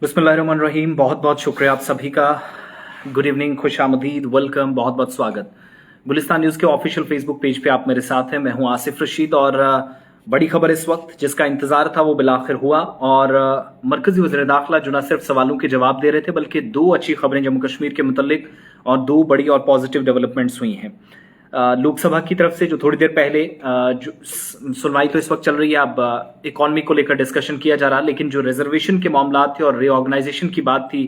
बिस्मिल्लाहिर्रहमानिर्रहीम। बहुत बहुत शुक्रिया आप सभी का। गुड इवनिंग, खुश आमदीद, वेलकम, बहुत बहुत स्वागत। गुलिस्तान न्यूज़ के ऑफिशियल फेसबुक पेज पे आप मेरे साथ हैं। मैं हूं आसिफ रशीद और बड़ी खबर इस वक्त जिसका इंतजार था वो बिलाखिर हुआ और मरकजी वज़ीर दाखिला जो न सिर्फ सवालों के जवाब दे रहे थे बल्कि दो अच्छी खबरें जम्मू कश्मीर के मुतल्लिक और दो बड़ी और पॉजिटिव डेवलपमेंट्स हुई हैं। लोकसभा की तरफ से जो थोड़ी देर पहले जो सुनवाई तो इस वक्त चल रही है, अब इकॉनमी को लेकर डिस्कशन किया जा रहा, लेकिन जो रिजर्वेशन के मामलात थे और रीऑर्गेनाइजेशन की बात थी,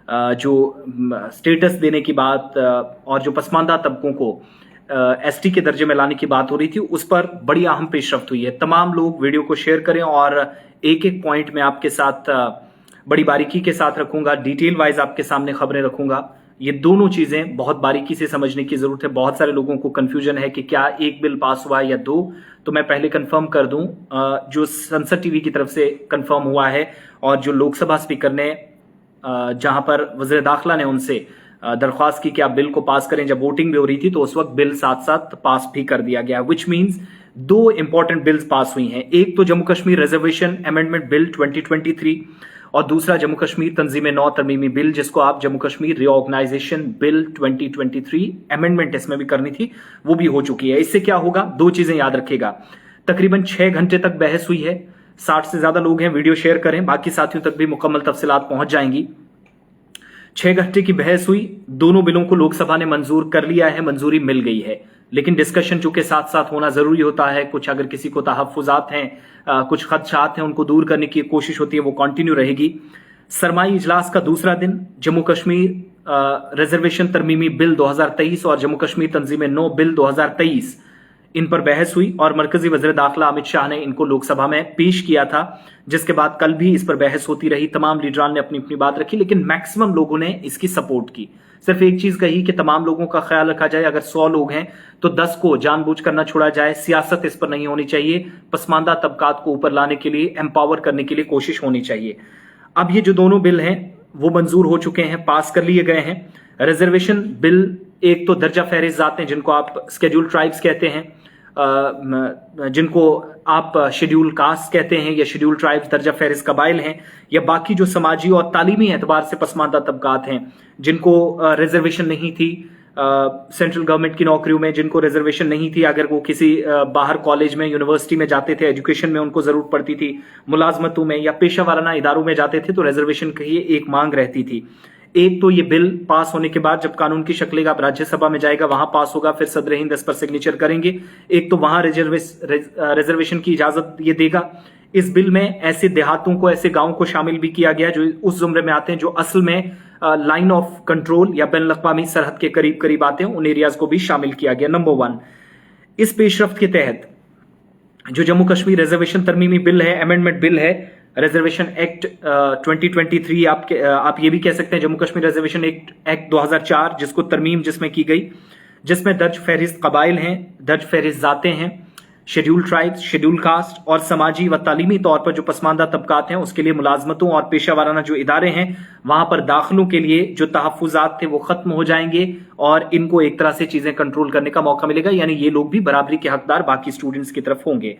जो स्टेटस देने की बात और जो पसमानदा तबकों को एसटी के दर्जे में लाने की बात हो रही थी, उस पर बड़ी अहम पेशरफ्त हुई है। तमाम लोग वीडियो को शेयर करें और एक एक पॉइंट में आपके साथ बड़ी बारीकी के साथ रखूंगा, डिटेल वाइज आपके सामने खबरें रखूंगा। ये दोनों चीजें बहुत बारीकी से समझने की जरूरत है। बहुत सारे लोगों को कंफ्यूजन है कि क्या एक बिल पास हुआ है या दो, तो मैं पहले कंफर्म कर दूं, जो संसद टीवी की तरफ से कंफर्म हुआ है और जो लोकसभा स्पीकर ने जहां पर वज़ीर दाखिला ने उनसे दरख्वास्त की कि आप बिल को पास करें, जब वोटिंग भी हो रही थी तो उस वक्त बिल साथ साथ पास भी कर दिया गया, विच मीन्स दो इंपॉर्टेंट बिल्स पास हुई हैं। एक तो Jammu Kashmir reservation amendment bill 2023 और दूसरा जम्मू कश्मीर तंजीम नौ तरमीमी बिल, जिसको आप Jammu Kashmir reorganisation bill 2023 amendment इसमें भी करनी थी, वो भी हो चुकी है। इससे क्या होगा, दो चीजें याद रखेगा। तकरीबन 6 घंटे तक बहस हुई है, 60 से ज्यादा लोग हैं, वीडियो शेयर करें, बाकी साथियों तक भी मुकम्मल तफसीलात पहुंच जाएंगी। 6 घंटे की बहस हुई, दोनों बिलों को लोकसभा ने मंजूर कर लिया है, मंजूरी मिल गई है, लेकिन डिस्कशन चूंकि साथ साथ होना जरूरी होता है। कुछ अगर किसी को तहफ्फुजात हैं, कुछ खदशात हैं, उनको दूर करने की कोशिश होती है, वो कंटिन्यू रहेगी। सरमाई इजलास का दूसरा दिन जम्मू कश्मीर रिजर्वेशन तरमीमी बिल 2023 और जम्मू कश्मीर तंजीम नौ बिल 2023, इन पर बहस हुई और मरकजी वज़ीर दाखिला अमित शाह ने इनको लोकसभा में पेश किया था, जिसके बाद कल भी इस पर बहस होती रही। तमाम लीडरान ने अपनी अपनी बात रखी, लेकिन मैक्सिमम लोगों ने इसकी सपोर्ट की। सिर्फ एक चीज कही कि तमाम लोगों का ख्याल रखा जाए, अगर 100 लोग हैं तो 10 को जानबूझकर न छोड़ा जाए, सियासत इस पर नहीं होनी चाहिए, पसमानदा तबकात को ऊपर लाने के लिए, एम्पावर करने के लिए कोशिश होनी चाहिए। अब ये जो दोनों बिल हैं वो मंजूर हो चुके हैं, पास कर लिए गए हैं। रिजर्वेशन बिल, एक तो दर्जा फहरिस्त जाते हैं जिनको आप स्केड्यूल ट्राइब्स कहते हैं, जिनको आप शेड्यूल कास्ट कहते हैं या शेड्यूल ट्राइब्स दर्जा फहरिस्त कबाइल हैं, या बाकी जो समाजी और तालीमी एतबार से पसमानदा तबकात हैं जिनको रिजर्वेशन नहीं थी, सेंट्रल गवर्नमेंट की नौकरियों में जिनको रिजर्वेशन नहीं थी, अगर वो किसी बाहर कॉलेज में यूनिवर्सिटी में जाते थे, एजुकेशन में उनको जरूरत पड़ती थी, मुलाजमतों में या पेशा वाराना इदारों में जाते थे तो रिजर्वेशन की एक मांग रहती थी। एक तो ये बिल पास होने के बाद जब कानून की शक्ल का राज्यसभा में जाएगा, वहां पास होगा, फिर सदर हिंद इस पर सिग्नेचर करेंगे, एक तो वहां रिजर्वेशन की इजाजत ये देगा। इस बिल में ऐसे देहातों को, ऐसे गांवों को शामिल भी किया गया जो उस जुमरे में आते हैं जो असल में लाइन ऑफ कंट्रोल या बैन अवी सरहद के करीब करीब आते हैं, उन एरियाज को भी शामिल किया गया। नंबर 1, इस पेशरफ्त के तहत जो जम्मू कश्मीर रिजर्वेशन तरमीमी बिल है, अमेंडमेंट बिल है, रिजर्वेशन एक्ट 2023, आप ये भी कह सकते हैं जम्मू कश्मीर रिजर्वेशन एक्ट 2004, जिसको तरमीम जिसमें की गई, जिसमें दर्ज फहरिस्त कबाइल हैं, दर्ज फहरिस्त जाते हैं, शेड्यूल ट्राइब्स, शेड्यूल कास्ट और समाजी व तालीमी तौर पर जो पसमानदा तबकात हैं उसके लिए मुलाजमतों और पेशा वाराना जो इदारे हैं वहां पर दाखिलों के लिए जो तहफ्फुजात थे वो खत्म हो जाएंगे और इनको एक तरह से चीजें कंट्रोल करने का मौका मिलेगा, यानी ये लोग भी बराबरी के हकदार बाकी स्टूडेंट्स की तरफ होंगे।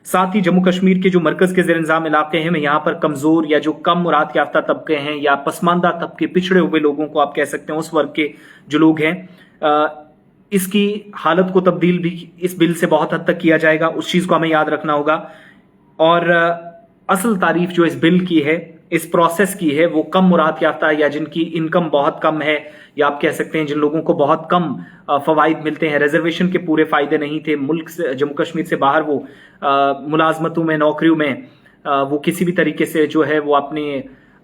साथ ही जम्मू कश्मीर के जो मरकज के ज़ेर इंतज़ाम इलाके हैं, यहाँ पर कमजोर या जो कम मुराद याफ्ता तबके हैं या पसमानदा तबके, पिछड़े हुए लोगों को आप कह सकते हैं, उस वर्ग के जो लोग हैं, इसकी हालत को तब्दील भी इस बिल से बहुत हद तक किया जाएगा, उस चीज को हमें याद रखना होगा। और असल तारीफ जो इस बिल की है, इस प्रोसेस की है, वो कम मुराद याफ्ता या जिनकी इनकम बहुत कम है, या आप कह सकते हैं जिन लोगों को बहुत कम फवाइद मिलते हैं, रिजर्वेशन के पूरे फायदे नहीं थे, मुल्क से, जम्मू कश्मीर से बाहर वो मुलाजमतों में, नौकरियों में वो किसी भी तरीके से जो है वो अपने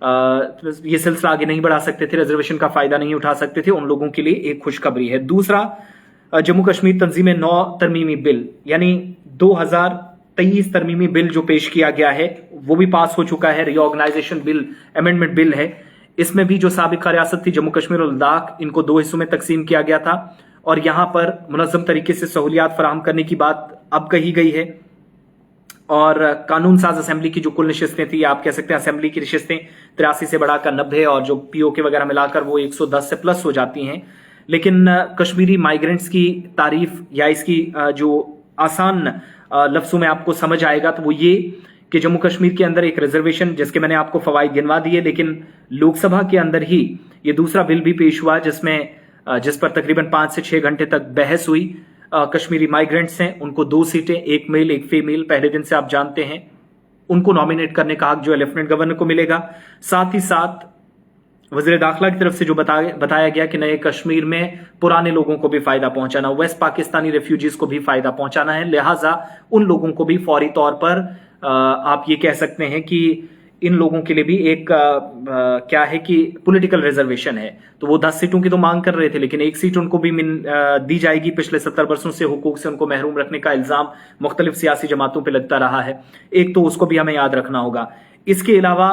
ये सिलसिला आगे नहीं बढ़ा सकते थे, रिजर्वेशन का फायदा नहीं उठा सकते थे, उन लोगों के लिए एक खुशखबरी है। दूसरा, जम्मू कश्मीर तंजीम नौ तरमीमी बिल यानी 2023 तरमीमी बिल जो पेश किया गया है वो भी पास हो चुका है। रीऑर्गेनाइजेशन बिल, अमेंडमेंट बिल है। इसमें भी जो साबिका रियासत थी जम्मू कश्मीर और लद्दाख, इनको 2 हिस्सों में तकसीम किया गया था और यहां पर मुनज़्ज़म तरीके से सहूलियात फराहम करने की बात अब कही गई है। और कानून साज असेंबली की जो कुल नशिस्तें थी, आप कह सकते हैं असेंबली की नशिस्तें 83 से बढ़ाकर 90 और जो पीओके वगैरह मिलाकर वो 110 से प्लस हो जाती हैं। लेकिन कश्मीरी माइग्रेंट्स की तारीफ या इसकी जो आसान लफ्जों में आपको समझ आएगा तो वो ये कि जम्मू कश्मीर के अंदर एक रिजर्वेशन जिसके मैंने आपको फवाइद गिनवा दिए, लेकिन लोकसभा के अंदर ही ये दूसरा बिल भी पेश हुआ जिस पर तकरीबन 5 से 6 घंटे तक बहस हुई। कश्मीरी माइग्रेंट्स हैं, उनको 2 सीटें, एक मेल एक फीमेल, पहले दिन से आप जानते हैं, उनको नॉमिनेट करने का हक जो है लेफ्टिनेंट गवर्नर को मिलेगा। साथ ही साथ वजीर दाखिला की तरफ से जो बताया गया कि नए कश्मीर में पुराने लोगों को भी फायदा पहुंचाना, वेस्ट पाकिस्तानी रेफ्यूजीज को भी फायदा पहुंचाना है, लिहाजा उन लोगों को भी फौरी तौर पर आप ये कह सकते हैं कि इन लोगों के लिए भी एक क्या है कि पॉलिटिकल रिजर्वेशन है। तो वो 10 सीटों की तो मांग कर रहे थे, लेकिन एक सीट उनको भी दी जाएगी। पिछले 70 वर्षों से हुकूक से उनको महरूम रखने का इल्जाम मुख्तलिफ सियासी जमातों पर लगता रहा है, एक तो उसको भी हमें याद रखना होगा। इसके अलावा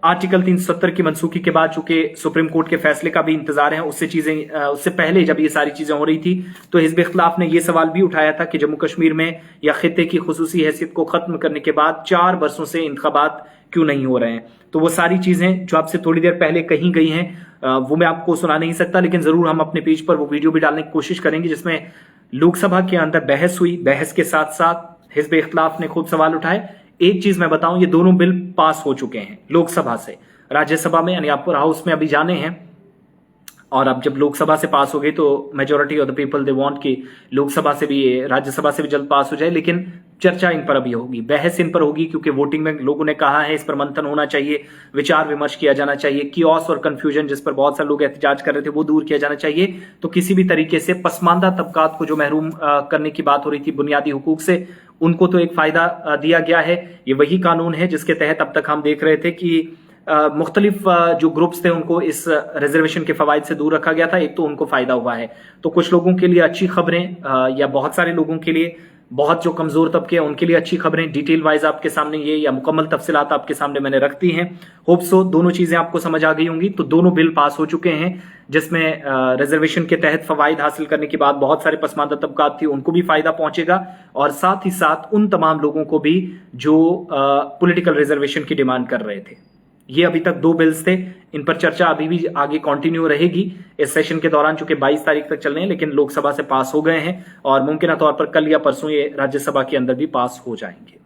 आर्टिकल 370 की मनसूखी के बाद चूंकि सुप्रीम कोर्ट के फैसले का भी इंतजार है, उससे पहले जब ये सारी चीजें हो रही थी तो हिज़्ब इख्तिलाफ ने यह सवाल भी उठाया था कि जम्मू कश्मीर में या खित्ते की खुसूसी हैसियत को खत्म करने के बाद 4 वर्षों से इंतखाबात क्यों नहीं हो रहे हैं। तो वो सारी चीजें जो आपसे थोड़ी देर पहले कही गई हैं वो मैं आपको सुना नहीं सकता, लेकिन जरूर हम अपने पेज पर वो वीडियो भी डालने की कोशिश करेंगे जिसमें लोकसभा के अंदर बहस हुई। बहस के साथ साथ हिज़्ब इख्तिलाफ ने खूब सवाल उठाए। एक चीज मैं बताऊं, ये दोनों बिल पास हो चुके हैं लोकसभा से। राज्यसभा में यानी अपर हाउस में अभी जाने हैं, और अब जब लोकसभा से पास हो गई तो majority of the people they want कि लोकसभा से भी राज्यसभा से भी जल्द पास हो जाए। लेकिन चर्चा इन पर अभी होगी, बहस इन पर होगी, क्योंकि वोटिंग में लोगों ने कहा है इस पर मंथन होना चाहिए, विचार विमर्श किया जाना चाहिए, कियोस और कंफ्यूजन जिस पर बहुत सारे लोग एहतजाज कर रहे थे वो दूर किया जाना चाहिए। तो किसी भी तरीके से पसमानदा तबकात को जो महरूम करने की बात हो रही थी बुनियादी हुकूक से, उनको तो एक फायदा दिया गया है। ये वही कानून है जिसके तहत अब तक हम देख रहे थे कि मुख्तलिफ जो ग्रुप्स थे उनको इस रिजर्वेशन के फवाइद से दूर रखा गया था। एक तो उनको फायदा हुआ है, तो कुछ लोगों के लिए अच्छी खबरें, या बहुत सारे लोगों के लिए, बहुत जो कमजोर तबके हैं उनके लिए अच्छी खबरें। डिटेल वाइज आपके सामने ये या मुकम्मल तफसीलात आपके सामने मैंने रख दी हैं। होप सो दोनों चीजें आपको समझ आ गई होंगी। तो दोनों बिल पास हो चुके हैं जिसमें रिजर्वेशन के तहत फवाइद हासिल करने के बाद बहुत सारे पसमानदा तबकात थी उनको भी फायदा पहुंचेगा, और साथ ही साथ उन तमाम लोगों को भी जो पॉलिटिकल रिजर्वेशन की डिमांड कर रहे थे। ये अभी तक 2 बिल्स थे, इन पर चर्चा अभी भी आगे कंटिन्यू रहेगी इस सेशन के दौरान, चूंकि 22 तारीख तक चल रहे हैं, लेकिन लोकसभा से पास हो गए हैं और मुमकिन तौर पर कल या परसों ये राज्यसभा के अंदर भी पास हो जाएंगे।